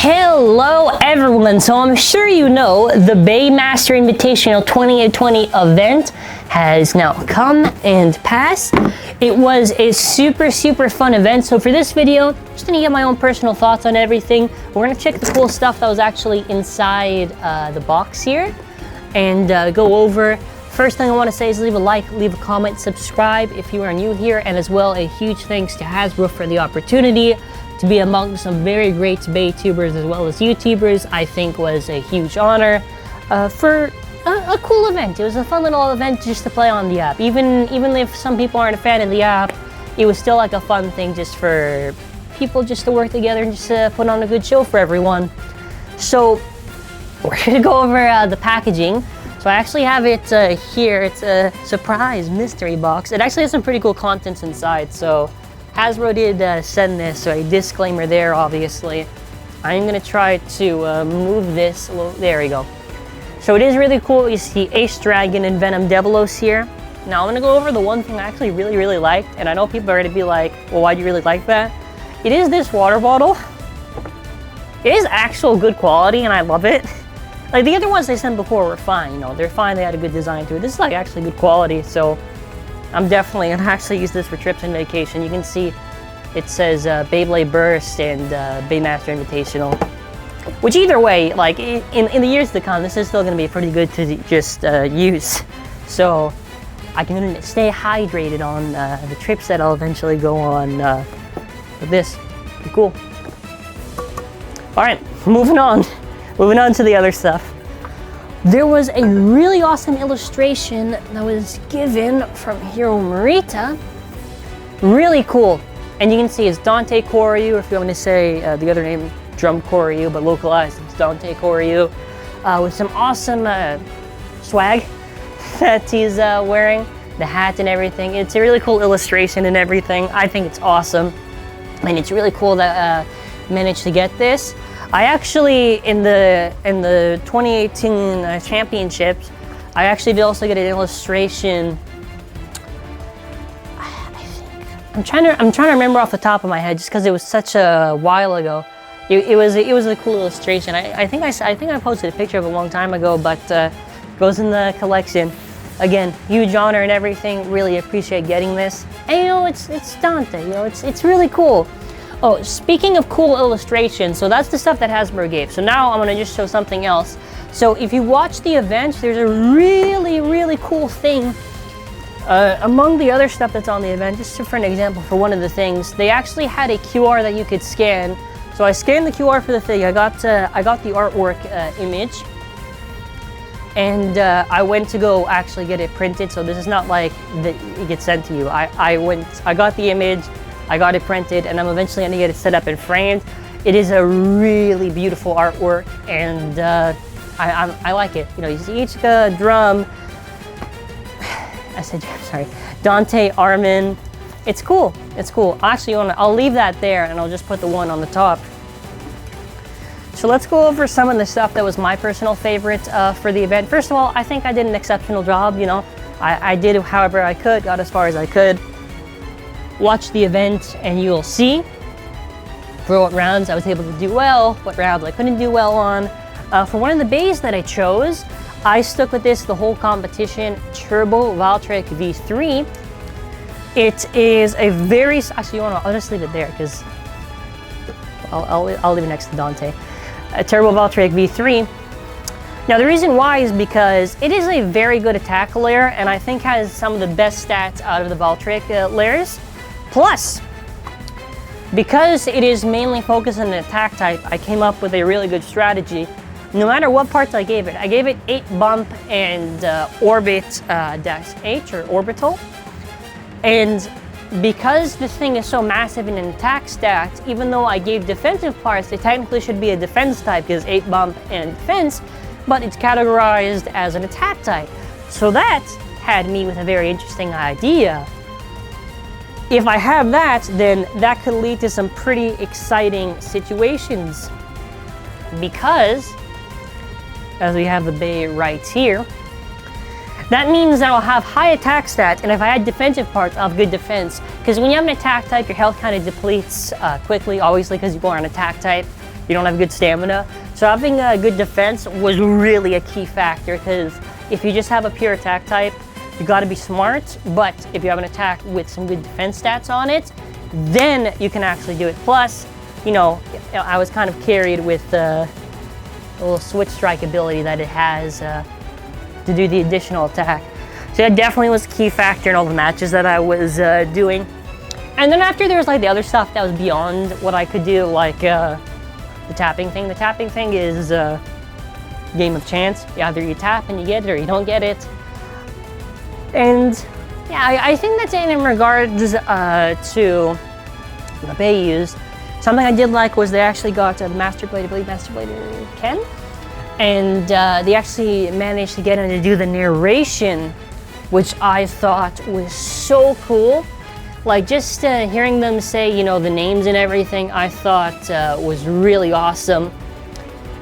Hello everyone, so I'm sure you know the BeyMaster Invitational 2020 event has now come and passed. It was a super fun event, so for this video, just gonna get my own personal thoughts on everything. We're gonna check the cool stuff that was actually inside the box here and go over. First thing I want to say is leave a like, leave a comment, subscribe if you are new here, and as well a huge thanks to Hasbro for the opportunity to be among some very great BeyTubers as well as YouTubers. I think was a huge honor for a cool event. It was a fun little event just to play on the app. Even if some people aren't a fan of the app, it was still like a fun thing just for people just to work together and just put on a good show for everyone. So we're gonna go over the packaging. So I actually have it here. It's a surprise mystery box. It actually has some pretty cool contents inside. So Hasbro did send this, so a disclaimer there, obviously. I'm gonna try to move this. Well, there we go. So it is really cool. You see Ace Dragon and Venom Devilos here. Now I'm gonna go over the one thing I actually really liked, and I know people are gonna be like, well, why do you really like that? It is this water bottle. It is actual good quality, and I love it. Like the other ones they sent before were fine, you know, they're fine, they had a good design to it. This is like actually good quality, so I'm definitely gonna actually use this for trips and vacation. You can see it says Beyblade Burst and BeyMaster Invitational. Which either way, like in the years to come, this is still gonna be pretty good to just use. So I can stay hydrated on the trips that I'll eventually go on with this. Pretty cool. All right, moving on. Moving on to the other stuff. There was a really awesome illustration that was given from Hiro Morita. Really cool. And you can see it's Dante Koryu, or if you want to say the other name, Drum Koryu, but localized, it's Dante Koryu, with some awesome swag that he's wearing, the hat and everything. It's a really cool illustration and everything. I think it's awesome. And it's really cool that managed to get this. I actually, in the 2018 championships, I actually did also get an illustration. I'm trying to remember off the top of my head, just because it was such a while ago. It was a cool illustration. I think I posted a picture of it a long time ago, but goes in the collection. Again, huge honor and everything. Really appreciate getting this. And you know, it's Dante. You know, it's really cool. Oh, speaking of cool illustrations, so that's the stuff that Hasbro gave. So now I'm gonna just show something else. So if you watch the event, there's a really cool thing among the other stuff that's on the event. Just for an example, for one of the things, they actually had a QR that you could scan. So I scanned the QR for the thing. I got the artwork image, and I went to go actually get it printed. So this is not like that it gets sent to you. I got the image. I got it printed, and I'm eventually gonna get it set up and framed. It is a really beautiful artwork, and I like it. You know, you see Ichika, Drum, I said, sorry, Dante, Armin. It's cool, it's cool. Actually, I'll leave that there, and I'll just put the one on the top. So let's go over some of the stuff that was my personal favorite for the event. First of all, I think I did an exceptional job, you know. I did however I could, got as far as I could. Watch the event and you'll see for what rounds I was able to do well, what rounds I couldn't do well on. For one of the bays that I chose, I stuck with this the whole competition, Turbo Valtryek V3. It is a very, actually I'll just leave it there because I'll leave it next to Dante. Turbo Valtryek V3. Now the reason why is because it is a very good attack layer, and I think has some of the best stats out of the Valtryek layers. Plus, because it is mainly focused on an attack type, I came up with a really good strategy. No matter what parts I gave it 8 bump and orbit dash H, or orbital. And because this thing is so massive in an attack stat, even though I gave defensive parts, they technically should be a defense type because 8 bump and defense, but it's categorized as an attack type. So that had me with a very interesting idea. If I have that, then that could lead to some pretty exciting situations, because as we have the Bey right here, that means that I'll have high attack stats, and if I had defensive parts, I'll have good defense. Because when you have an attack type, your health kind of depletes quickly, obviously because you are an attack type. you don't have good stamina. So having a good defense was really a key factor, because if you just have a pure attack type, you got to be smart, but if you have an attack with some good defense stats on it, then you can actually do it. Plus, you know, I was kind of carried with the little switch strike ability that it has to do the additional attack. So that definitely was a key factor in all the matches that I was doing. And then after there was like the other stuff that was beyond what I could do, like the tapping thing. The tapping thing is a game of chance. Either you tap and you get it, or you don't get it. And yeah, I think that's it in regards to the Bey used. Something I did like was they actually got the Master Blade, I believe Master Blader Ken, and they actually managed to get him to do the narration, which I thought was so cool. Like, just hearing them say, you know, the names and everything, I thought was really awesome.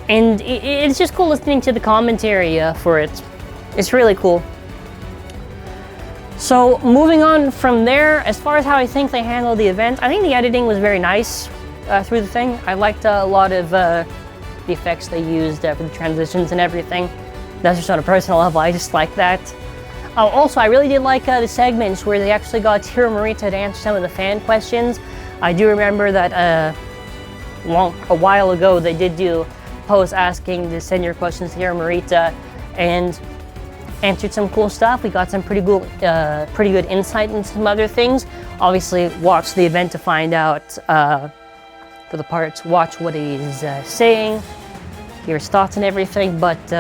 And it's just cool listening to the commentary for it. It's really cool. So moving on from there, as far as how I think they handled the event, I think the editing was very nice through the thing. I liked a lot of the effects they used for the transitions and everything. That's just on a personal level, I just like that. Also, I really did like the segments where they actually got Hiro Morita to answer some of the fan questions. I do remember that a while ago they did do a post asking to send your questions to Hiro Morita, and answered some cool stuff. We got some pretty good insight into some other things. Obviously, watch the event to find out for the parts. Watch what he's saying, hear his thoughts and everything. But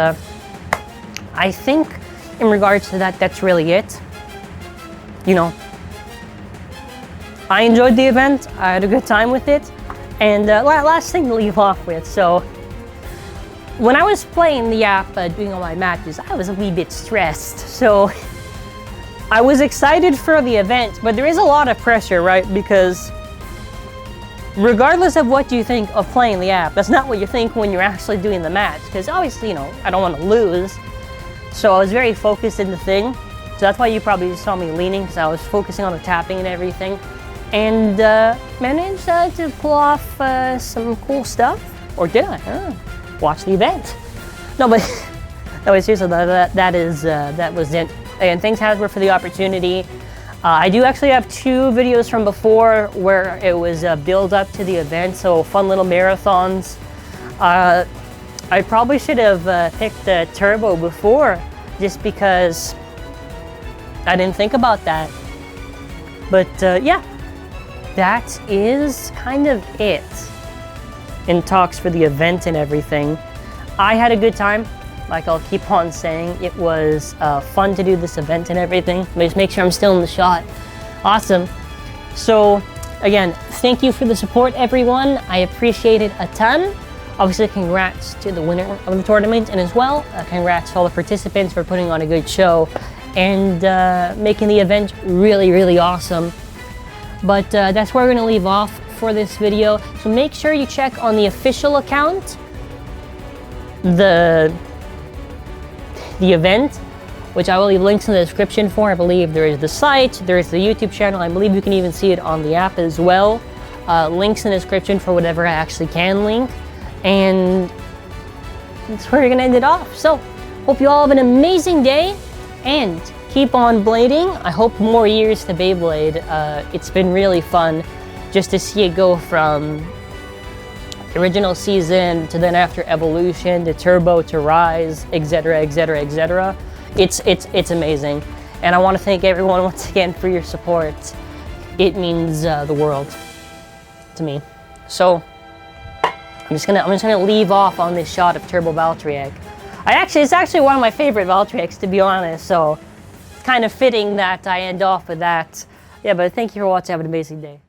I think in regards to that, that's really it. You know, I enjoyed the event. I had a good time with it. And last thing to leave off with. So, when I was playing the app, doing all my matches, I was a wee bit stressed. So, I was excited for the event, but there is a lot of pressure, right? Because regardless of what you think of playing the app, that's not what you think when you're actually doing the match. Because obviously, you know, I don't want to lose. So I was very focused in the thing. So that's why you probably saw me leaning, because I was focusing on the tapping and everything. And managed to pull off some cool stuff. Or did I? Watch the event. No, but seriously, that was it. And thanks Hasbro for the opportunity. I do actually have 2 videos from before where it was a build up to the event, so fun little marathons. I probably should have picked the Turbo before, just because I didn't think about that. But yeah, that is kind of it in talks for the event and everything. I had a good time. Like I'll keep on saying, it was fun to do this event and everything. Just make sure I'm still in the shot. Awesome. So again, thank you for the support, everyone. I appreciate it a ton. Obviously, congrats to the winner of the tournament, and as well, congrats to all the participants for putting on a good show and making the event really, really awesome. But that's where we're going to leave off for this video. So make sure you check on the official account, the event, which I will leave links in the description for. I believe there is the site, there is the YouTube channel. I believe you can even see it on the app as well. Links in the description for whatever I actually can link. And that's where we're gonna end it off. So, hope you all have an amazing day, and keep on blading. I hope more years to Beyblade. It's been really fun just to see it go from the original season to then after Evolution to Turbo to Rise, etc., etc., etc. It's amazing, and I want to thank everyone once again for your support. It means the world to me. So. I'm just gonna leave off on this shot of Turbo Valtryek. It's actually one of my favorite Valtryeks, to be honest, so it's kind of fitting that I end off with that. Yeah, but thank you for watching. Have an amazing day.